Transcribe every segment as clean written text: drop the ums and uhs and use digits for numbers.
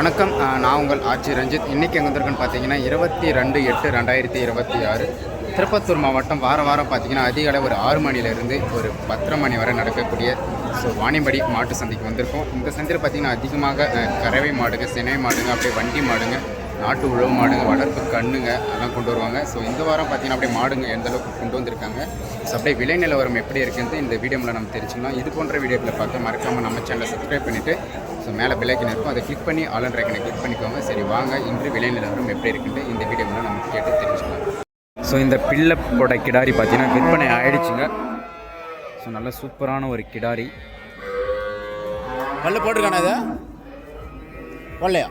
வணக்கம். நான் உங்கள் ஆட்சி ரஞ்சித். இன்றைக்கி எங்கே வந்திருக்குன்னு பார்த்தீங்கன்னா 22/8/2026 திருப்பத்தூர் மாவட்டம். வாரம் பார்த்தீங்கன்னா அதிகாலை ஒரு 6 மணிலேருந்து ஒரு 10:30 மணி வரை நடக்கக்கூடிய வாணியம்பாடி மாட்டு சந்தைக்கு வந்திருக்கோம். இந்த சந்தையில் பார்த்திங்கன்னா அதிகமாக கறவை மாடுங்க, சினை மாடுங்க, அப்படியே வண்டி மாடுங்க, நாட்டு உழவு மாடுங்க, வளர்ப்பு கண்ணுங்க அதெல்லாம் கொண்டு வருவாங்க. ஸோ இந்த வாரம் பார்த்திங்கன்னா அப்படியே மாடுங்க எந்தளவுக்கு கொண்டு வந்திருக்காங்க, ஸோ அப்படியே விலை நிலவரம் எப்படி இருக்குன்னு இந்த வீடியோவில் நம்ம தெரிஞ்சுக்கலாம். இது போன்ற வீடியோக்களை பார்க்க மறக்காமல் நம்ம சேனலை சப்ஸ்கிரைப் பண்ணிவிட்டு ஸோ மேலே பெல்லைக்கன் இருக்கும், அதை கிளிக் பண்ணி ஆல் அண்ட் ஐக்கனை கிளிக் பண்ணிக்கோங்க. சரி வாங்க, இன்று விலை நிலவரம் எப்படி இருக்குன்ட்டு இந்த வீடியோவில் நம்ம கேட்டு தெரிஞ்சுக்கலாம். ஸோ இந்த பிள்ளைப்போட கிடாரி பார்த்தீங்கன்னா விற்பனை ஆகிடுச்சுங்க. ஸோ நல்ல சூப்பரான ஒரு கிடாரி. பல்ல போட்டிருக்கானே இது பல்லையா?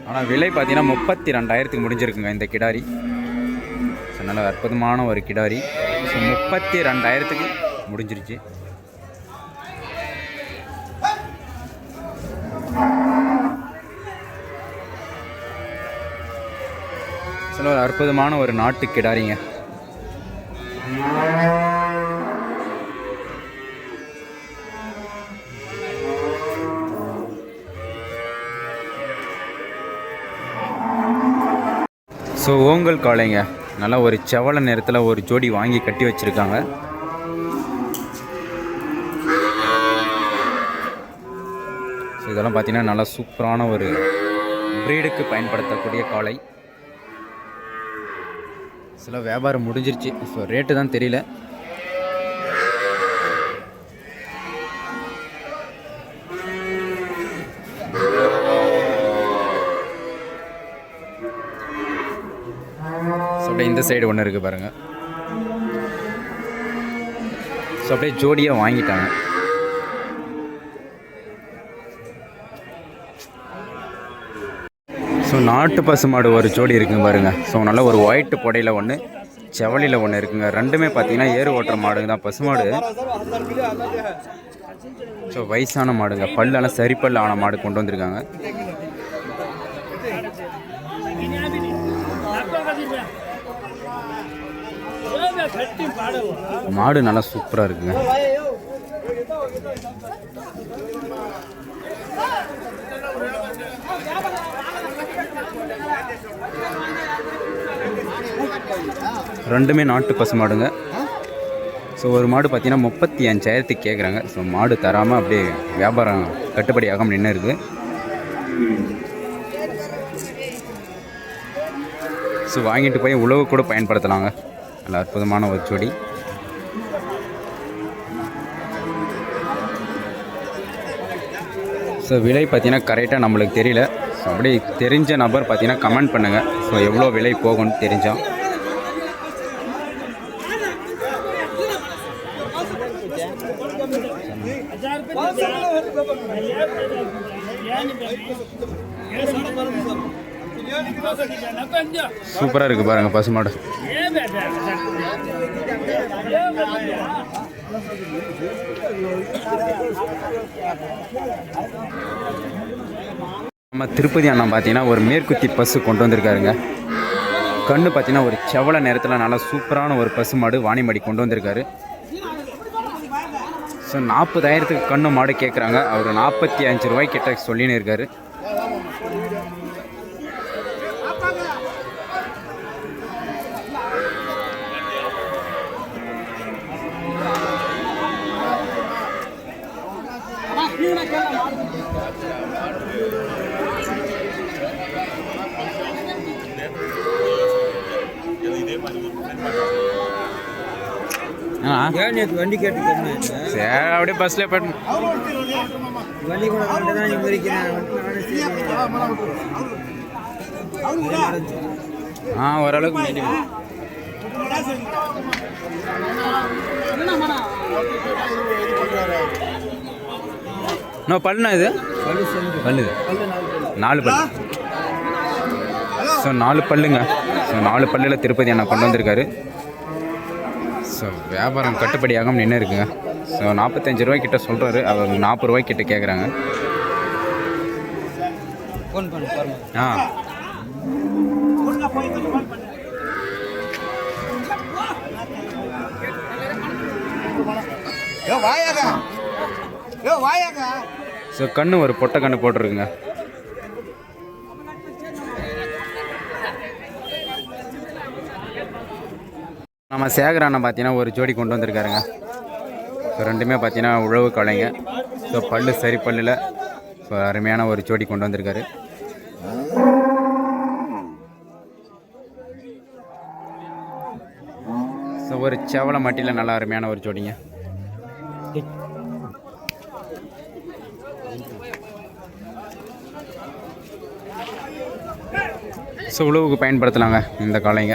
ஆனால் விலை பார்த்தீங்கன்னா 32,000க்கு முடிஞ்சிருக்குங்க இந்த கிடாரி. ஸோ நல்ல அற்புதமான ஒரு கிடாரி. ஸோ 32,000க்கு முடிஞ்சிருச்சு. சில ஒரு அற்புதமான ஒரு நாட்டு கிடாரிங்க. ஸோ ஓங்கல் காளைங்க, நல்லா ஒரு செவல நேரத்தில் ஒரு ஜோடி வாங்கி கட்டி வச்சுருக்காங்க. ஸோ இதெல்லாம் பார்த்தீங்கன்னா நல்லா சூப்பரான ஒரு ப்ரீடுக்கு பயன்படுத்தக்கூடிய காளை. சில வியாபாரம் முடிஞ்சிருச்சு. ஸோ ரேட்டு தான் தெரியல. ஸோ அப்படியே இந்த சைடு ஒன்று இருக்குது பாருங்கள். ஸோ அப்படியே ஜோடியாக வாங்கிட்டாங்க. ஸோ நாட்டு பசு மாடு ஒரு ஜோடி இருக்குங்க பாருங்கள். ஸோ நல்ல ஒரு ஒயிட்டு புடையில் ஒன்று, செவலியில் ஒன்று இருக்குங்க. ரெண்டுமே பார்த்தீங்கன்னா ஏறு ஓட்டுற மாடுங்க தான், பசு மாடு. ஸோ வயசான மாடுங்க, பல்லெல்லாம் சரி பல் ஆன மாடு கொண்டு வந்திருக்காங்க. மாடு நல்லா சூப்பராக இருக்குங்க. ரெண்டுமே நாட்டு பசு மாடுங்க. ஸோ ஒரு மாடு பார்த்தீங்கன்னா 35,000க்கு கேட்குறாங்க. ஸோ மாடு தராமல் அப்படியே வியாபாரம் கட்டுப்படி ஆகாமல் நின்று இருக்குது. ஸோ வாங்கிட்டு போய் உழவு கூட பயன்படுத்தலாங்க. நல்ல அற்புதமான ஒரு ஜோடி. ஸோ விலை பார்த்தீங்கன்னா கரெக்டாக நம்மளுக்கு தெரியல. ஸோ அப்படியே தெரிஞ்ச நபர் பார்த்தீங்கன்னா கமெண்ட் பண்ணுங்கள். ஸோ எவ்வளோ விலை போகும்னு தெரிஞ்சோம். சூப்பராக இருக்குது பாருங்க பசுமாடு. நம்ம திருப்பதி அண்ணா பார்த்தீங்கன்னா ஒரு மேற்குத்தி பசு கொண்டு வந்திருக்காருங்க. கண்ணு பார்த்தீங்கன்னா ஒரு செவல நேரத்தில் நல்லா சூப்பரான ஒரு பசு மாடு வாணியம்பாடி கொண்டு வந்திருக்காரு. ஸோ 40,000க்கு கண்ணு மாடு கேட்குறாங்க. அவர் 45 ரூபாய்க்கிட்ட சொல்லின்னு இருக்காரு. வண்டி கேட்டு அப்படியே பஸ்ல போயிட்டு வண்டி கூட ஓரளவுக்கு பல்லுண்ணா இது பல்லு 4 பல்லு. ஸோ 4 பல்லுங்க. ஸோ 4 பல்லில் திருப்பதி அண்ணா கொண்டு வந்திருக்காரு. ஸோ வியாபாரம் கட்டுப்படியாகவும் நின்று இருக்குங்க. ஸோ 45 ரூபாய்க்கிட்ட சொல்கிறாரு, அவர் 40 ரூபாய்க்கிட்ட கேட்குறாங்க. வாயாக ஸோ கன்று ஒரு பொட்டை கன்று போட்டிருக்குங்க. நம்ம சேகர் அண்ணன் பார்த்தீங்கன்னா ஒரு ஜோடி கொண்டு வந்திருக்காருங்க. ஸோ ரெண்டுமே பார்த்தீங்கன்னா உழவு காளைங்க. ஸோ பல்லு சரி பல்லில் ஸோ அருமையான ஒரு ஜோடி கொண்டு வந்திருக்காரு. ஸோ ஒரு செவலை மட்டியில் நல்லா அருமையான ஒரு ஜோடிங்க. ஸோ உழவுக்கு பயன்படுத்தலாங்க இந்த காளைங்க.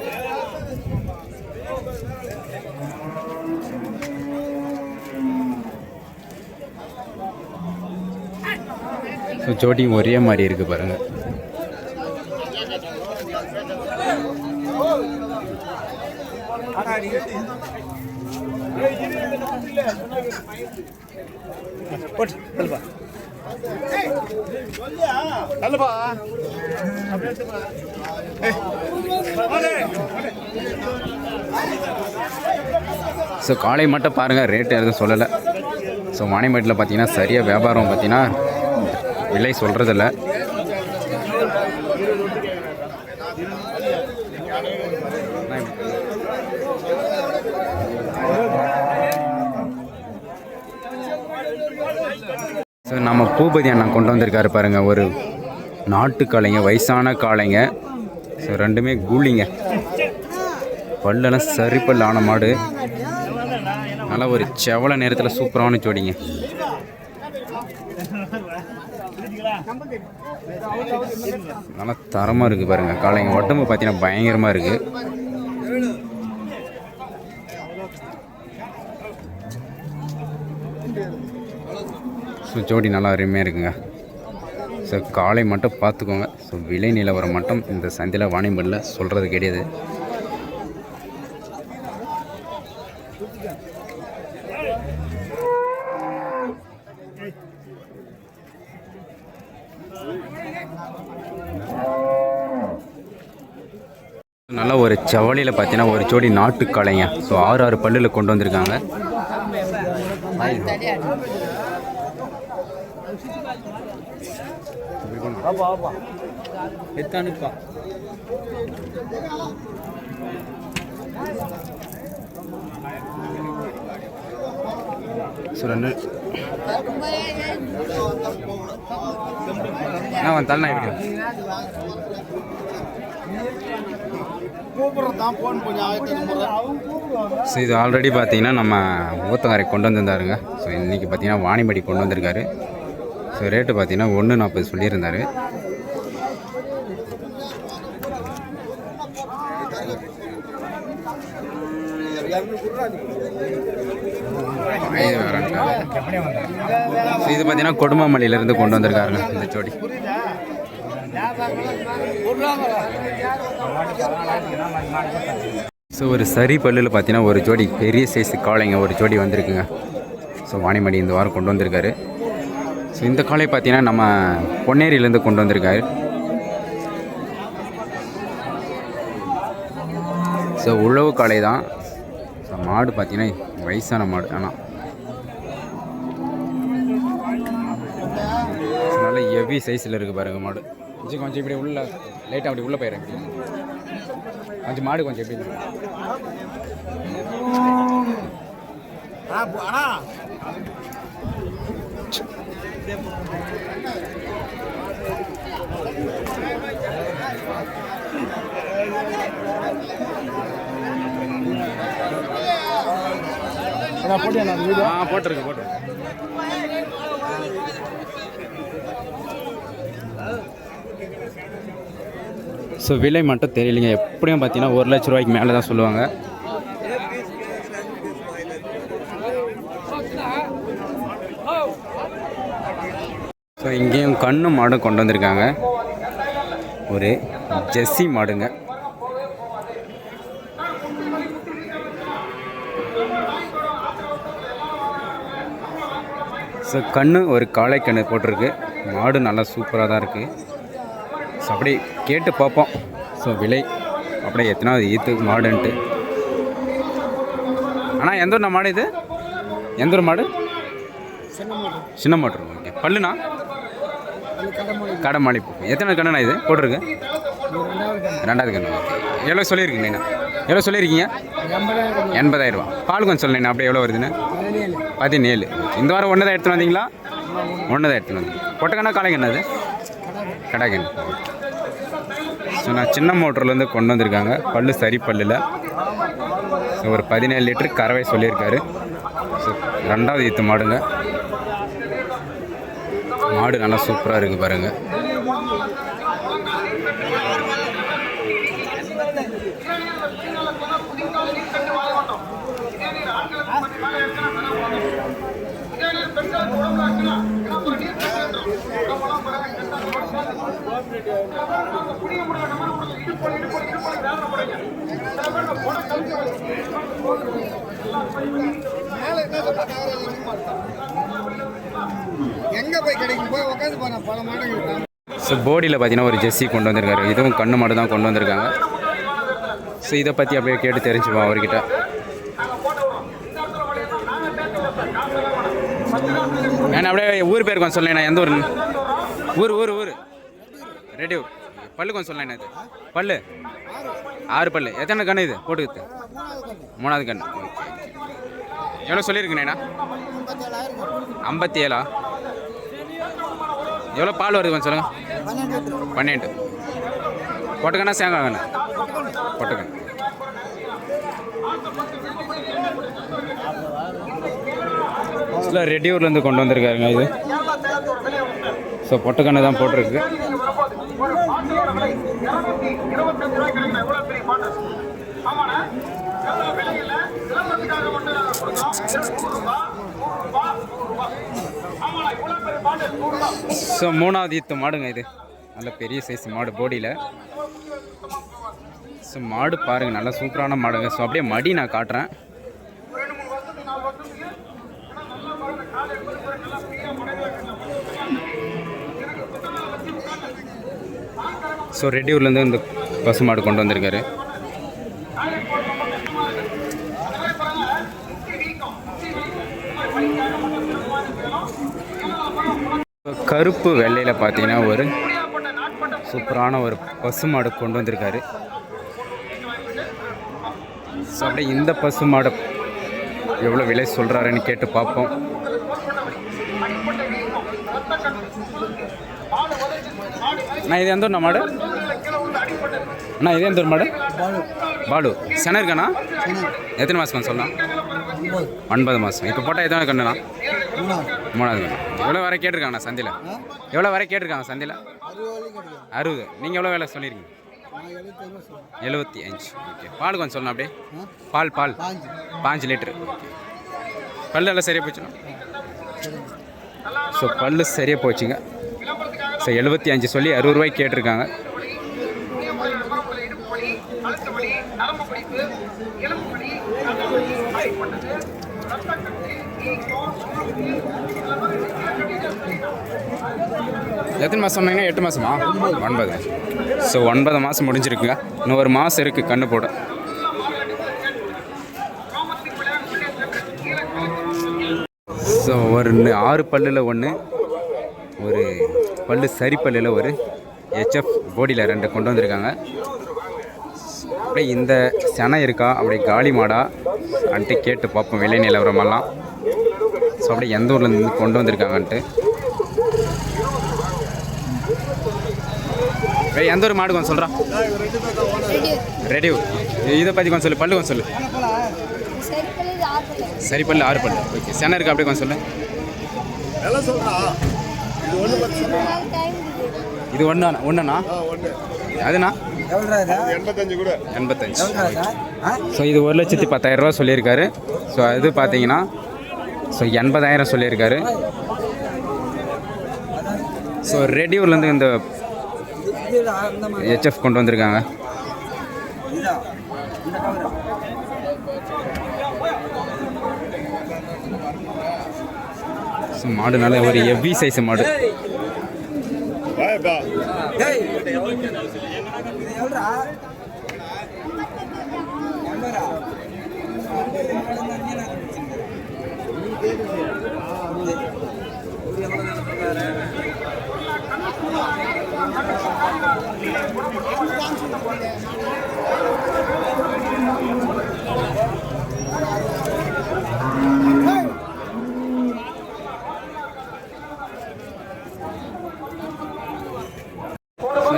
ஸோ ஜோடியும் ஒரே மாதிரி இருக்குது பாருங்கள். ஸோ காளை மட்டும் பாருங்கள், ரேட்டு எதுவும் சொல்லலை. ஸோ வாணிமேட்டில் பார்த்தீங்கன்னா சரியாக வியாபாரம் பார்த்தீங்கன்னா விலை சொல்கிறதில்ல. ஸோ நம்ம பூபதி அண்ணா கொண்டு வந்திருக்காரு பாருங்கள், ஒரு நாட்டு காளைங்க, வயசான காளைங்க. ஸோ ரெண்டுமே கூலிங்க, பல்லெல்லாம் சரி பல் ஆன மாடு. நல்லா ஒரு செவலை நேரத்தில் சூப்பரான ஜோடிங்க. நல்லா தரமாக இருக்குது பாருங்கள் காளைங்க. உடம்பு பார்த்தீங்கன்னா பயங்கரமாக இருக்குது. ஸோ ஜோடி நல்லா அருமையாக இருக்குங்க. ஸோ காளை மட்டும் பார்த்துக்கோங்க. ஸோ விலை நிலவரம் மட்டும் இந்த சந்தையில் வாணியம்பேட்டில் சொல்கிறது கிடையாது. நல்லா ஒரு செவலியில் பார்த்தீங்கன்னா ஒரு ஜோடி நாட்டு காளைங்க. ஸோ 6 பல்லில் கொண்டு வந்திருக்காங்க. ரெண்டு தலை ஸோ இது ஆல்ரெடி பார்த்தீங்கன்னா நம்ம ஊத்தங்கரை கொண்டு வந்திருந்தாருங்க. ஸோ இன்றைக்கி பார்த்தீங்கன்னா வாணிமேடி கொண்டு வந்திருக்காரு. ஸோ ரேட்டு பார்த்தீங்கன்னா 140 சொல்லியிருந்தார். இது பார்த்தீங்கன்னா கொடுமாமலையிலேருந்து கொண்டு வந்திருக்காருங்க இந்த ஜோடி. ஸோ ஒரு சரி பல்லில் பார்த்தீங்கன்னா ஒரு ஜோடி பெரிய சைஸு காளைங்க ஒரு ஜோடி வந்திருக்குங்க. ஸோ வாணிமேடி இந்த வாரம் கொண்டு வந்திருக்காரு. ஸோ இந்த காளை பார்த்தீங்கன்னா நம்ம பொன்னேரியிலேருந்து கொண்டு வந்திருக்காரு. ஸோ உழவு காளை தான். ஸோ மாடு பார்த்தீங்கன்னா வயசான மாடு, ஆனால் நல்ல ஹெவி சைஸில் இருக்குது பாருங்கள் மாடு. கொஞ்சம் இப்படி உள்ள லைட்டாக அப்படி உள்ளே போயிடுறேன். கொஞ்சம் மாடு கொஞ்சம் எப்படி போட்டிருக்கு. ஸோ விலை மட்டும் தெரியலைங்க. எப்படியும் பார்த்தீங்கன்னா 1 லட்ச ரூபாய்க்கு மேலே தான் சொல்லுவாங்க. ஸோ இங்கேயும் கண்ணு மாடும் கொண்டு வந்திருக்காங்க. ஒரு ஜெர்சி மாடுங்க. ஸோ கண்ணு ஒரு காளை கண்ணு போட்டிருக்கு. மாடு நல்லா சூப்பராக தான் இருக்குது. ஸோ அப்படியே கேட்டு பார்ப்போம். ஸோ விலை அப்படியே எத்தனாவது ஈத்து மாடுன்ட்டு. ஆனால் எந்த ஊர் மாடு இது? எந்த ஊர் மாடு? சின்ன மோட்ரு. ஓகே. பல்லுண்ணா கடமாளி பூ. எத்தனை கண்ணுண்ணா இது போட்டிருக்கு? ரெண்டாவது கண்ணு. ஓகே. எவ்வளோ சொல்லியிருக்கீங்கண்ணா? எவ்வளோ சொல்லியிருக்கீங்க? 80,000 ரூபா. பால் கொஞ்சம் சொல்லுண்ணா அப்படியே எவ்வளோ வருதுன்னு? 17. இந்த வாரம் ஒன்று தான் எடுத்துன்னு வந்தீங்களா? ஒன்று தான் எடுத்துன்னு வந்தீங்க. பொட்டக்கண்ணா காளைங்கண்ணா அது? கடாக்கண்ணு. ஸோ நான் சின்ன மோட்டர்லேருந்து கொண்டு வந்திருக்காங்க. பல்லு சரி பல்லில். ஸோ ஒரு 17 லிட்டரு கறவை சொல்லியிருக்காரு. ஸோ ரெண்டாவது ஈத்து மாடுங்க. மாடு நல்லா சூப்பராக இருக்குது பாருங்கள். எங்க போய் கிடைக்கும் போய் உட்காந்து போன பல மாடுகள். ஸோ போடியில் பார்த்தீங்கன்னா ஒரு ஜெர்சி கொண்டு வந்திருக்காரு. இதுவும் கண்ணு மாடு தான் கொண்டு வந்திருக்காங்க. ஸோ இதை பற்றி அப்படியே கேட்டு தெரிஞ்சுப்போம் அவர்கிட்ட. ஏன்னா அப்படியே ஊர் பேர் கொஞ்சம் சொல்லேண்ணா. எந்த ஊர்? ஊர் ஊர் ஊர் ரெடியூர். பல்லு கொஞ்சம் சொல்லேண்ணா. இது பல்லு 6 பல்லு. எத்தனை கண்ணு இது போட்டுக்குது? 3வது கண்ணு. எவ்வளோ சொல்லியிருக்குண்ணா? 57. எவ்வளோ பால் வருது கொஞ்சம் சொல்லுங்கள். 12. பொட்டக்கண்ணா சேங்காங்கண்ணா? பொட்டக்கண்ணு. ரெடியூர்லேருந்து கொண்டு வந்திருக்காருங்க இது. ஸோ பொட்டக்கண்ணு தான் போட்டிருக்கு. ஸோ 3வது ஈத்து மாடுங்க இது. நல்ல பெரிய சைஸ் மாடு போடியில். ஸோ மாடு பாருங்கள், நல்லா சூப்பரான மாடுங்க. ஸோ அப்படியே மடி நான் காட்டுறேன். ஸோ ரெட்டியூர்லேருந்து இந்த பசு மாடு கொண்டு வந்திருக்காரு. கருப்பு வெள்ளையில் பார்த்தீங்கன்னா ஒரு சூப்பரான ஒரு பசு மாடு கொண்டு வந்திருக்காரு. ஸோ அப்படியே இந்த பசு மாடு எவ்வளோ விலை சொல்கிறாருன்னு கேட்டு பார்ப்போம். அண்ணா இது எந்த ஒரு மாடு? அண்ணா இது எந்த ஒரு மாடு? பாலு. சென இருக்காண்ணா? எத்தனை மாதம் சொல்லலாம்? 9 மாதம். இப்போ போட்டால் எத்தனை கண்ணுண்ணா? 3வது கண்ணு. எவ்வளோ வரை கேட்டிருக்காங்கண்ணா சந்தையில்? எவ்வளோ வரை கேட்டிருக்காங்க சந்தையில்? 60. நீங்கள் எவ்வளோ வேலை சொல்லியிருக்கீங்க? 75. ஓகே. பால் கொஞ்சம் சொல்லணும் அப்படியே. பால் 5 லிட்டரு. பல்லு எல்லாம் சரியாக போச்சுண்ணா? ஸோ பல்லு சரியாக போச்சுங்க. ஸோ 75 சொல்லி 60 ரூபாய்க்கு கேட்டிருக்காங்க. எத்தனை மாதம் சொன்னீங்கன்னா? 8 மாதமா? 9. ஸோ 9 மாதம் முடிஞ்சிருக்குங்க. இன்னும் ஒரு மாதம் இருக்குது கண்ணு போட. ஸோ ஒரு 6 பல்லில் ஒன்று, ஒரு பல்லு சரி பல்லில் ஒரு ஹெச்எஃப் போடியில் 2 கொண்டு வந்திருக்காங்க. அப்படியே இந்த செனை இருக்கா அப்படியே காலி மாடா அன்ட்டு கேட்டு பார்ப்போம் விலை நிலவரமெல்லாம். ஸோ அப்படியே எந்த ஊர்லேருந்து கொண்டு வந்திருக்காங்கன்ட்டு. எந்த ஒரு மாடு கொஞ்சம் சொல்கிறான்? ரெடியூர். இதை பற்றி கொஞ்சம் சொல்லு. பல்லு கொஞ்சம் சொல்லு. சரி பல்லு 6 பல்லு. ஓகே. செனை இருக்கா அப்படியே கொஞ்சம் சொல்லு. இது ஒன்றுண்ணா? அதுண்ணா 85. ஸோ இது 1,10,000 ரூபா சொல்லியிருக்காரு. ஸோ அது பார்த்தீங்கன்னா ஸோ 80,000 சொல்லியிருக்காரு. ஸோ ரெடியூர்லேருந்து இந்த ஹெச்எஃப் கொண்டு வந்திருக்காங்க. ஸோ மாடுனால ஒரு ஹெவி சைஸ் மாடு.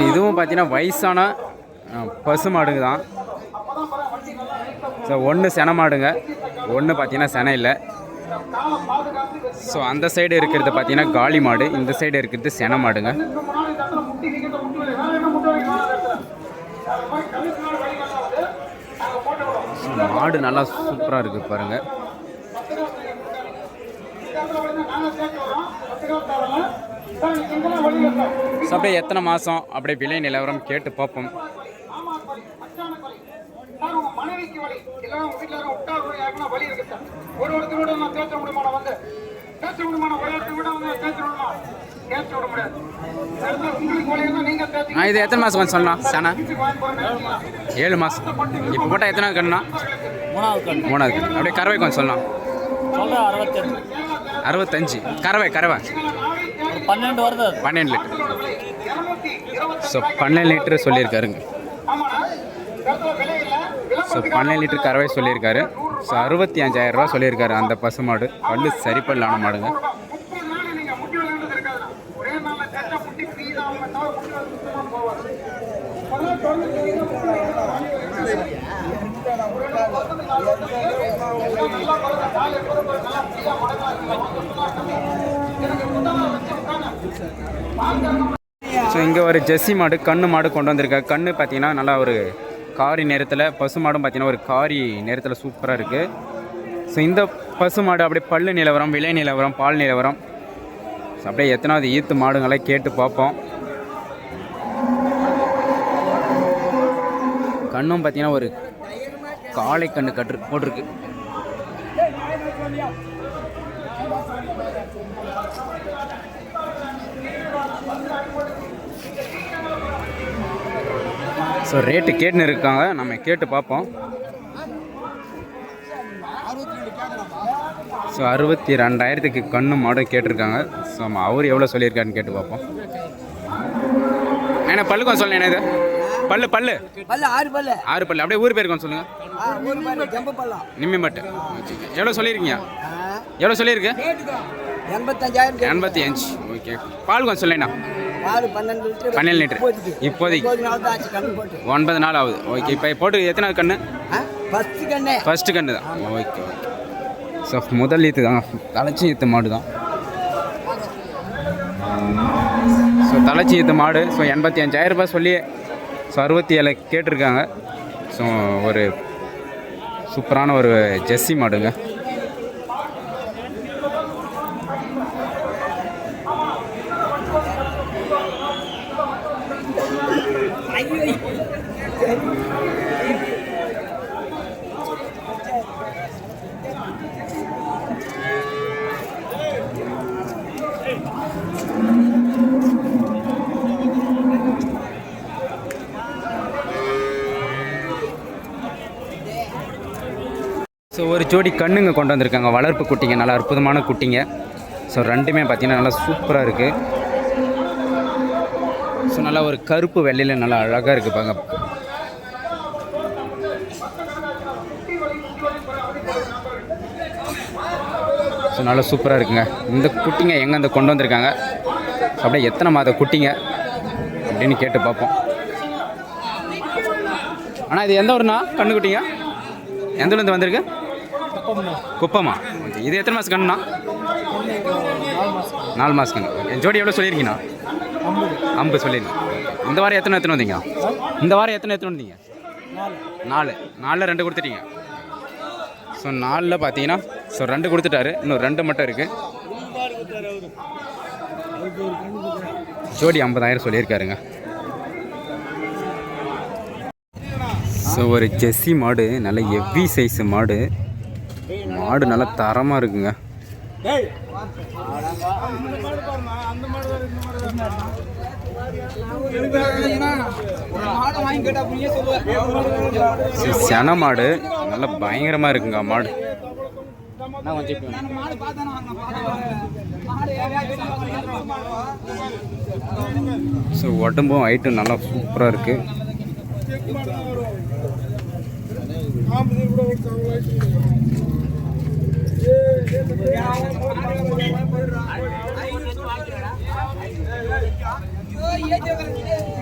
இதுவும் பார்த்தீங்கன்னா வயசான பசு மாடுங்க தான். ஸோ ஒன்று செனை மாடுங்க, ஒன்று பார்த்தீங்கன்னா செனை இல்லை. ஸோ அந்த சைடு இருக்கிறது பார்த்தீங்கன்னா காளி மாடு, இந்த சைடு இருக்கிறது செனை மாடுங்க. மாடு நல்லா சூப்பராக இருக்குது பாருங்கள். ஸோ அப்படியே எத்தனை மாதம் அப்படியே விலை நிலவரம் கேட்டு பார்ப்போம். இது எத்தனை மாதம் கொஞ்சம் சொல்லலாம் சானா? 7 மாதம். இப்போ போட்டால் எத்தனை கண்ணுண்ணா? 3வது கண்ணு. அப்படியே கறவை கொஞ்சம் சொல்லலாம். 65. கறவை 12 வருது. 12 லிட்டர். ஸோ 12 லிட்டர் சொல்லியிருக்காருங்க. ஸோ 12 லிட்டர் கறவை சொல்லியிருக்காரு. ஸோ 65,000 ரூபா சொல்லியிருக்காரு அந்த பசுமாடு. பல்லு சரிப்பல்லான மாடுங்க. ஸோ இங்கே ஒரு ஜெர்சி மாடு, கண்ணு மாடு கொண்டு வந்திருக்காரு. கண்ணு பார்த்தீங்கன்னா நல்லா ஒரு காரி நேரத்தில், பசு மாடும் பார்த்தீங்கன்னா ஒரு காரி நேரத்தில் சூப்பராக இருக்குது. ஸோ இந்த பசு மாடு அப்படியே பல்லு நிலவரம், விலை நிலவரம், பால் நிலவரம், ஸோ அப்படியே எத்தனாவது ஈத்து மாடுங்களை கேட்டு பார்ப்போம். கண்ணும் பார்த்தீங்கன்னா ஒரு காளை கண்ணு போட்டிருக்கு. ஸோ ரேட்டு கேட்டுன்னு இருக்காங்க, நம்ம கேட்டு பார்ப்போம். ஸோ 62,000க்கு கண்ணு மாடும் கேட்டிருக்காங்க. ஸோ அவர் எவ்வளோ சொல்லியிருக்காருன்னு கேட்டு பார்ப்போம். ஏன்னா பல்லு கொஞ்சம் சொல்லுங்க. என்ன இது பல்லு? பல்லு 6 பல்லு. அப்படியே ஊர் பேர் கொஞ்சம் சொல்லுங்கள். நிம்மிமட்டு. எவ்வளோ சொல்லியிருக்கீங்க? எவ்வளோ சொல்லியிருக்கு? 85. ஓகே. பால் கொஞ்சம் சொல்லேண்ணா. 12 லிட்டர். இப்போதைக்கு 9 நாள் ஆகுது. ஓகே. இப்போ போட்டு எத்தனை கண்ணு? ஃபஸ்ட்டு கண்ணு தான். ஓகே. ஸோ முதல் ஈத்து தான், தலைச்சி ஈத்து மாடு தான். ஸோ தலைச்சி ஈத்து மாடு. ஸோ 85,000 ரூபாய் சொல்லி ஸோ 67 கேட்டிருக்காங்க. ஸோ ஒரு சூப்பரான ஒரு ஜெர்சி மாடுங்க. ஸோ ஒரு ஜோடி கண்ணுங்க கொண்டு வந்திருக்காங்க, வளர்ப்பு குட்டிங்க, நல்லா அற்புதமான குட்டிங்க. ஸோ ரெண்டுமே பார்த்தீங்கன்னா நல்லா சூப்பராக இருக்குது. ஸோ நல்லா ஒரு கருப்பு வெள்ளையில் நல்லா அழகாக இருக்குது பாங்க. ஸோ நல்லா சூப்பராக இருக்குங்க. இந்த குட்டிங்க எங்கே அந்த கொண்டு வந்திருக்காங்க, அப்படியே எத்தனை மாத குட்டிங்க அப்படின்னு கேட்டு பார்ப்போம். ஆனால் இது எந்த ஊருண்ணா கண்ணு குட்டிங்க? எந்த ஊர்லேருந்து வந்திருக்கு? குப்பமா. இது எத்தனை மாதம் கண்ணுண்ணா? 4 மாதம் கண்ணு. ஜோடி எவ்வளோ சொல்லியிருக்கீங்கண்ணா? 50 சொல்லியிருக்கீங்க. இந்த வாரம் எத்தனை வந்தீங்க? இந்த வாரம் எத்தனை வந்தீங்க? 4. 4ல் 2 கொடுத்துட்டீங்க. ஸோ 4ல் பார்த்தீங்கன்னா ஸோ 2 கொடுத்துட்டாரு, இன்னும் 2 மட்டும் இருக்குது. ஜோடி 50,000 சொல்லியிருக்காருங்க. ஸோ ஒரு ஜெர்சி மாடு, நல்ல ஹெவி சைஸு மாடு. மாடு நல்லா தரமாக இருக்குங்க. சென மாடு நல்லா பயங்கரமாக இருக்குங்க மாடு. ஸோ உடம்பும் ஹைட்டும் நல்லா சூப்பராக இருக்குது.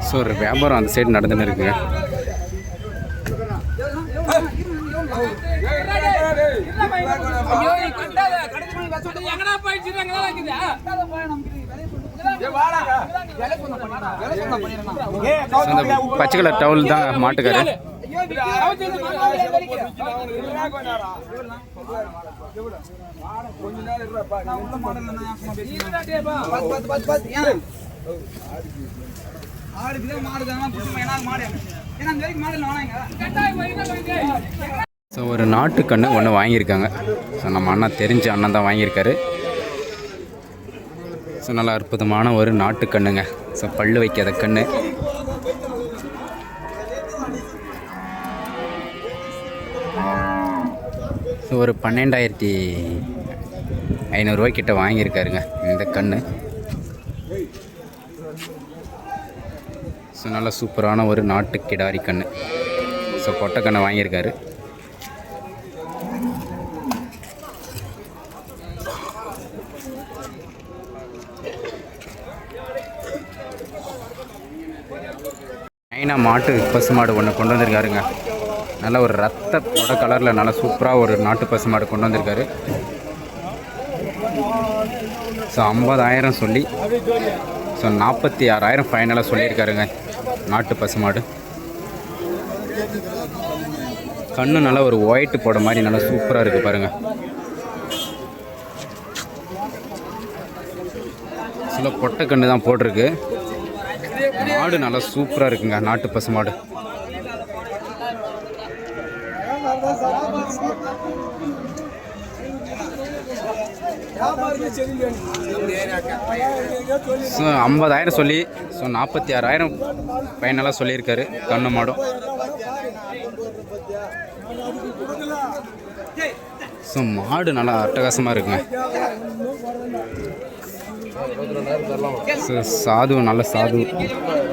ஸோ ஒரு வியாபாரம் அந்த சைடு நடந்துன்னு இருக்குங்க. அந்த பச்சை கலர் டவுல் தான் மாட்டுக்காரு. ஸோ ஒரு நாட்டு கன்று ஒன்று வாங்கியிருக்காங்க. ஸோ நம்ம அண்ணா தெரிஞ்ச அண்ணன் தான் வாங்கியிருக்காரு. ஸோ நல்லா அற்புதமான ஒரு நாட்டு கன்றுங்க. ஸோ பல்லு வைக்காத கன்று. ஸோ ஒரு 12,500 ரூபாய்க்கிட்ட வாங்கியிருக்காருங்க இந்த கன்று. ஸோ நல்லா சூப்பரான ஒரு நாட்டு கிடாரி கன்று. ஸோ கொட்டை கன்று வாங்கியிருக்காரு. மெயினா மாட்டு பசுமாடு ஒன்று கொண்டு வந்திருக்காருங்க. நல்ல ஒரு ரத்த கொடை கலரில் நல்லா சூப்பராக ஒரு நாட்டு பசுமாடு கொண்டு வந்திருக்காரு. ஸோ 50,000 சொல்லி ஸோ 46,000 ஃபைனலாக சொல்லியிருக்காருங்க நாட்டு பசுமாடு. கண்ணு நல்லா ஒரு ஒயிட்டு போட மாதிரி நல்லா சூப்பராக இருக்குது பாருங்கள். சில பொட்டை கன்று தான் போட்டிருக்கு. மாடு நல்லா சூப்பராக இருக்குங்க நாட்டு பசுமாடு. ஸோ 50,000 சொல்லி ஸோ 46,000 ஃபைனலாக சொல்லியிருக்காரு கண்ணு மாடும். ஸோ மாடு நல்லா அட்டகாசமாக இருக்குங்க. ஸோ சாது நல்ல சாது.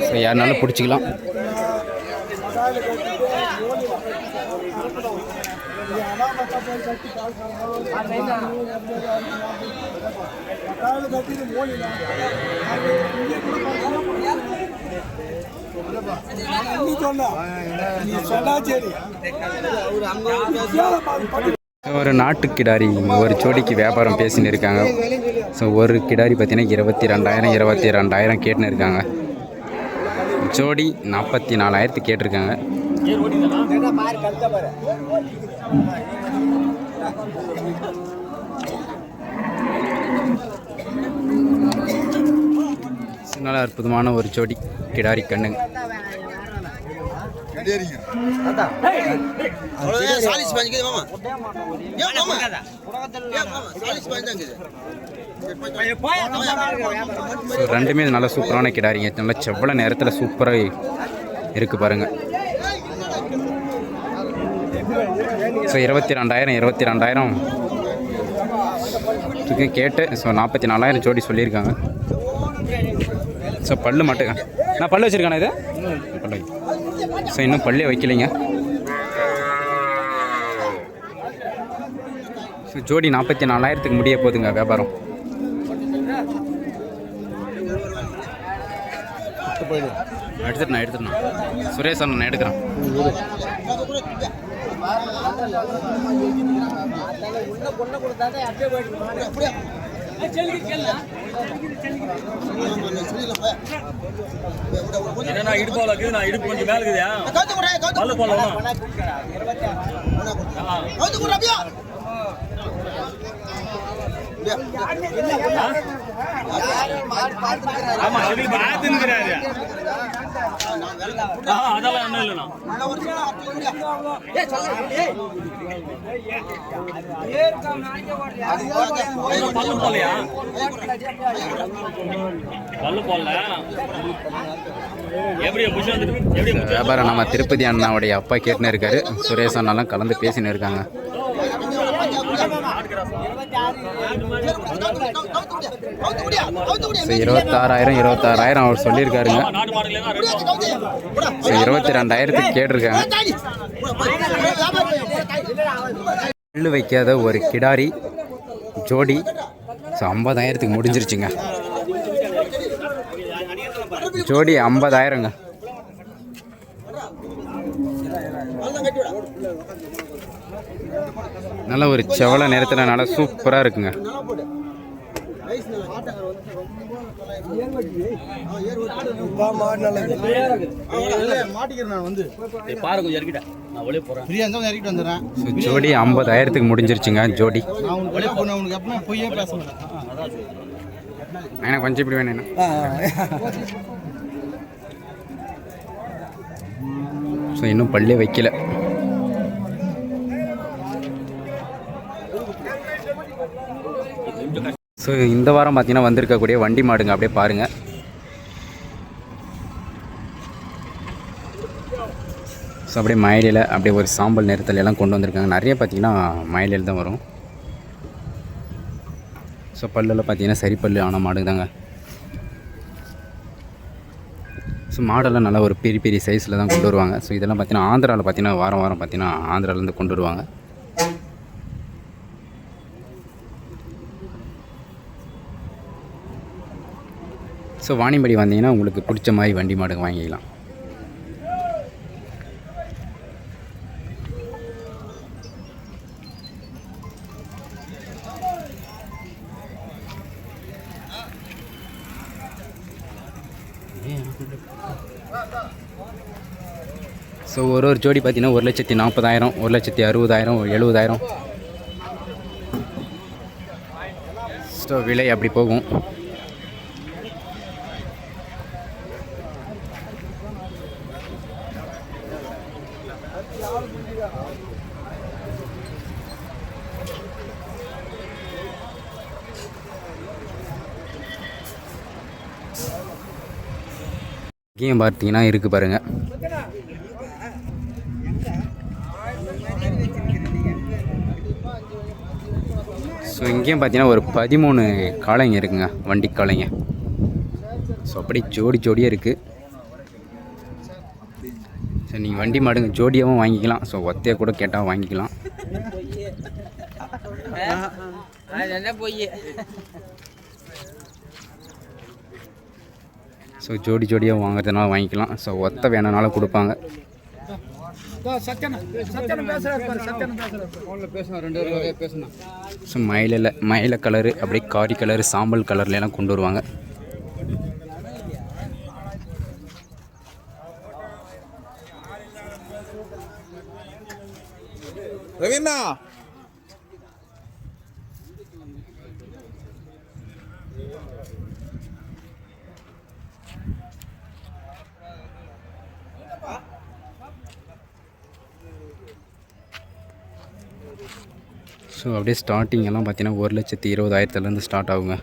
ஸோ யாருனாலும் பிடிச்சிக்கலாம். ஒரு நாட்டு கிடாரி ஒரு ஜோடிக்கு வியாபாரம் பேசின்னு இருக்காங்க. ஸோ ஒரு கிடாரி பார்த்தீங்கன்னா 22,000 கேட்டுன்னு இருக்காங்க. ஜோடி 44,000 கேட்டிருக்காங்க. நல்ல அற்புதமான ஒரு ஜோடி கிடாரி கண்ணுங்க. ரெண்டுமே நல்ல சூப்பரான கிடாரிங்க. நல்ல செவ்வள நேரத்தில் சூப்பராக இருக்குது பாருங்கள். ஸோ 22,000 கேட்டு ஸோ 44,000 ஜோடி சொல்லியிருக்காங்க. ஸோ பல்லு மட்டுங்க நான் பல்லு வச்சுருக்கேண்ணா. இது பல்லு ஸோ இன்னும் பல்லே வைக்கலைங்க. ஸோ ஜோடி 44,000 முடிய போகுதுங்க வியாபாரம். எடுத்துட்டேண்ணா சுரேஷ் அண்ணா நான் எடுக்கிறேன். இடுப்பு கொஞ்சம் மேல இருக்குதா பல்லு போடலாம். ஆமா பாத்துக்கிறாரு. அதெல்லாம் என்ன இல்லைண்ணா பல்லு போலையா பல்லு போடல. வியாபாரம் நம்ம திருப்பதி அண்ணாவுடைய அப்பா கேட்டுன்னு இருக்காரு. சுரேஷ் அண்ணாலாம் கலந்து பேசின்னு இருக்காங்க. ஸோ 26,000 அவர் சொல்லியிருக்காருங்க. ஸோ 22,000 கேட்டிருக்காங்க. பல்லு வைக்காத ஒரு கிடாரி ஜோடி ஸோ 50,000 முடிஞ்சிருச்சுங்க. ஜோடி 50,000 நல்ல ஒரு செவலை நேரத்தில் நல்லா சூப்பராக இருக்குங்க. ஜோடி 50,000க்கு முடிஞ்சிருச்சுங்க ஜோடி. ஏன்னா கொஞ்சம் இப்படி வேணும். ஸோ இன்னும் பல்லே வைக்கல. ஸோ இந்த வாரம் பார்த்தீங்கன்னா வந்திருக்கக்கூடிய வண்டி மாடுங்க அப்படியே பாருங்கள். ஸோ அப்படியே மயிலில் அப்படியே ஒரு சாம்பல் நிறத்துல எல்லாம் கொண்டு வந்திருக்காங்க. நிறைய பார்த்தீங்கன்னா மயிலில் தான் வரும். ஸோ பல்லில் பார்த்தீங்கன்னா சரி பல்லு ஆன மாடு தாங்க. ஸோ மாடெல்லாம் நல்லா ஒரு பெரிய பெரிய சைஸில் தான் கொண்டு வருவாங்க. ஸோ இதெல்லாம் பார்த்தீங்கன்னா ஆந்திராவில் பார்த்தீங்கன்னா வாரம் வாரம் பார்த்தீங்கன்னா ஆந்திராவிலேருந்து கொண்டு வருவாங்க. ஸோ வாணியம்பாடி வந்தீங்கன்னா உங்களுக்கு பிடிச்ச மாதிரி வண்டி மாடுங்க வாங்கிக்கலாம். ஸோ ஒரு ஜோடி பார்த்தீங்கன்னா 1,40,000, 1,60,000, 70,000. ஸோ விலை அப்படி போகும். இங்கேயும் பார்த்தீங்கன்னா இருக்குது பாருங்கள். ஸோ இங்கேயும் பார்த்தீங்கன்னா ஒரு 13 காளைங்க இருக்குங்க, வண்டி காளைங்க. ஸோ அப்படி ஜோடி ஜோடியாக இருக்குது. ஸோ நீங்கள் வண்டி மாடுங்க ஜோடியாகவும் வாங்கிக்கலாம். ஸோ ஒத்தையாக கூட கேட்டால் வாங்கிக்கலாம். ஸோ ஜோடி ஜோடியாக வாங்குறதுனால வாங்கிக்கலாம். ஸோ ஒத்த வேணுனாலும் கொடுப்பாங்க. ஸோ மயில கலரு அப்படியே காரி கலரு சாம்பல் கலர்லாம் கொண்டு வருவாங்க. ரவீனா ஸோ அப்படியே ஸ்டார்டிங் எல்லாம் பார்த்தீங்கன்னா 1,20,000 ஸ்டார்ட் ஆகுங்க.